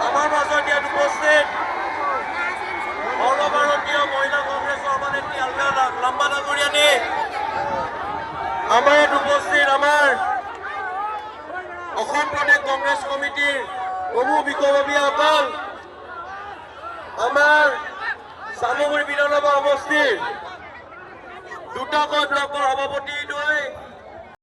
আমার মাজত ইয়াত উপস্থিত সর্বভারতীয় মহিলা কংগ্রেস সভানেত্রী আলকা লাম্বা ডাঙরিয়ানী, আমার ইয়াত উপস্থিত আমার অসম প্রদেশ কংগ্রেস কমিটির বহু বিষয়ববীয়াসকল, আমার চামগুৰি বিধানসভা সমষ্টিৰ দুটাকৈ ব্লকৰ সভাপতি